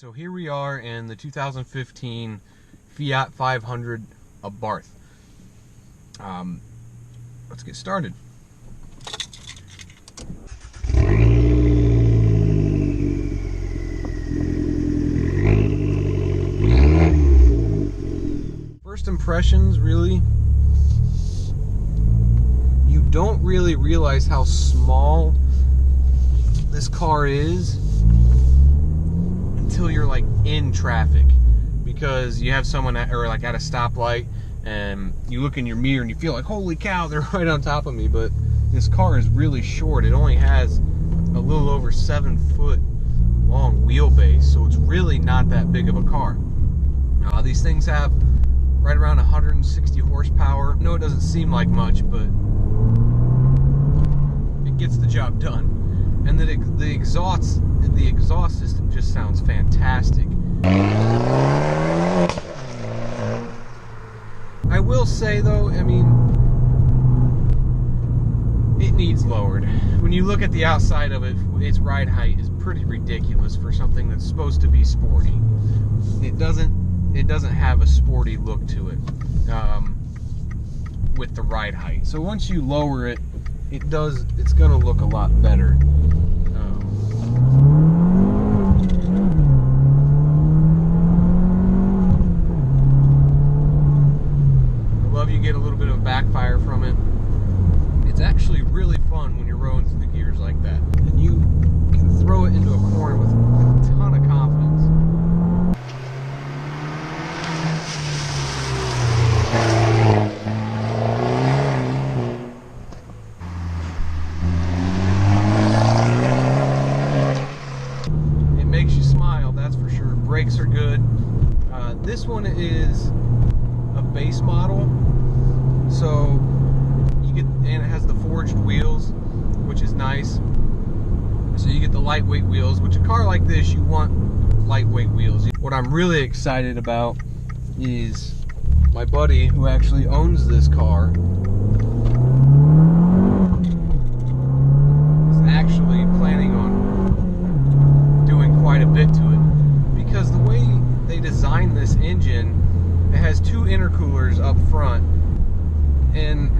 So here we are in the 2015 Fiat 500 Abarth. Let's get started. First impressions, really, you don't really realize how small this car is until you're like in traffic, because you have someone at a stoplight and you look in your mirror and you feel like, holy cow, they're right on top of me. But this car is really short. It only has a little over 7 foot long wheelbase, so it's really not that big of a car. These things have right around 160 horsepower. I know it doesn't seem like much, but it gets the job done. And the exhaust system just sounds fantastic. I will say though, I mean, it needs lowered. When you look at the outside of it, its ride height is pretty ridiculous for something that's supposed to be sporty. It doesn't have a sporty look to it with the ride height. So once you lower it, it's gonna look a lot better. You get a little bit of backfire from it. It's actually really fun when you're rolling through the gears like that, and you can throw it into a corner with a ton of confidence. It makes you smile, that's for sure. Brakes are good. This one is a base model. So and it has the forged wheels, which is nice. So you get the lightweight wheels, which a car like this, you want lightweight wheels. What I'm really excited about is my buddy who actually owns this car is actually planning on doing quite a bit to it, because the way they designed this engine, it has 2 intercoolers up front, and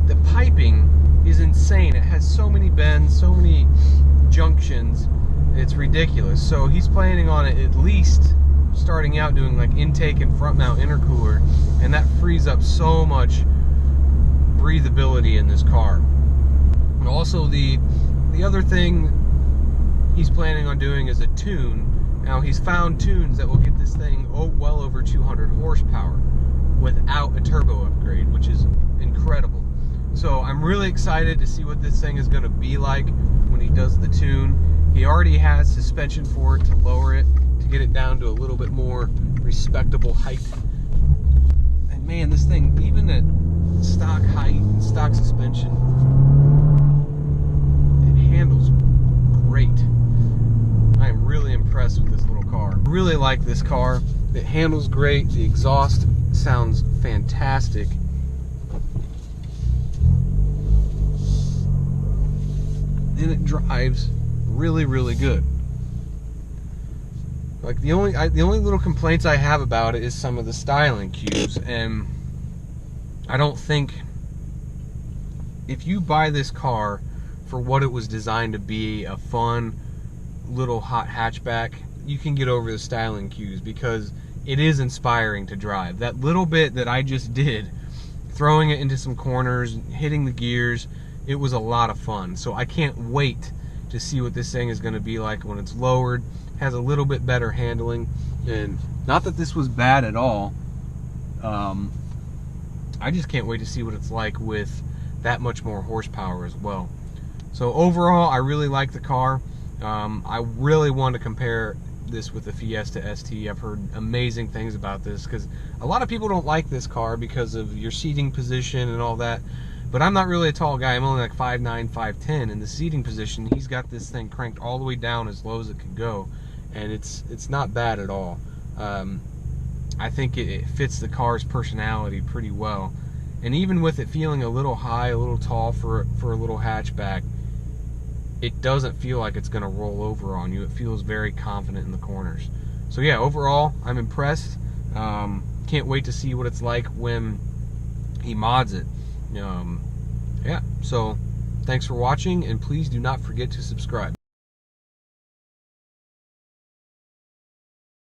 the piping is insane. It has so many bends, so many junctions, it's ridiculous. So he's planning on it at least starting out doing like intake and front mount intercooler, and that frees up so much breathability in this car. And also the other thing he's planning on doing is a tune. Now he's found tunes that will get this thing well over 200 horsepower without a turbo upgrade, which is incredible. So I'm really excited to see what this thing is going to be like when he does the tune. He already has suspension for it to lower it, to get it down to a little bit more respectable height. And man, this thing, even at stock height and stock suspension, it handles great. I am really impressed with this little car. I really like this car. It handles great. The exhaust sounds fantastic. And it drives really, really good. Like the only little complaints I have about it is some of the styling cues, and I don't think, if you buy this car for what it was designed to be, a fun little hot hatchback, you can get over the styling cues, because it is inspiring to drive. That little bit that I just did, throwing it into some corners, hitting the gears, it was a lot of fun. So I can't wait to see what this thing is going to be like when it's lowered. Has a little bit better handling, and not that this was bad at all. I just can't wait to see what it's like with that much more horsepower as well. So overall, I really like the car. I really want to compare this with the Fiesta ST. I've heard amazing things about this, because a lot of people don't like this car because of your seating position and all that. But I'm not really a tall guy. I'm only like 5'9", 5'10". In the seating position, he's got this thing cranked all the way down as low as it could go, and it's not bad at all. I think it fits the car's personality pretty well. And even with it feeling a little high, a little tall for a little hatchback, it doesn't feel like it's going to roll over on you. It feels very confident in the corners. So yeah, overall, I'm impressed. Can't wait to see what it's like when he mods it. Yeah, so thanks for watching, and please do not forget to subscribe.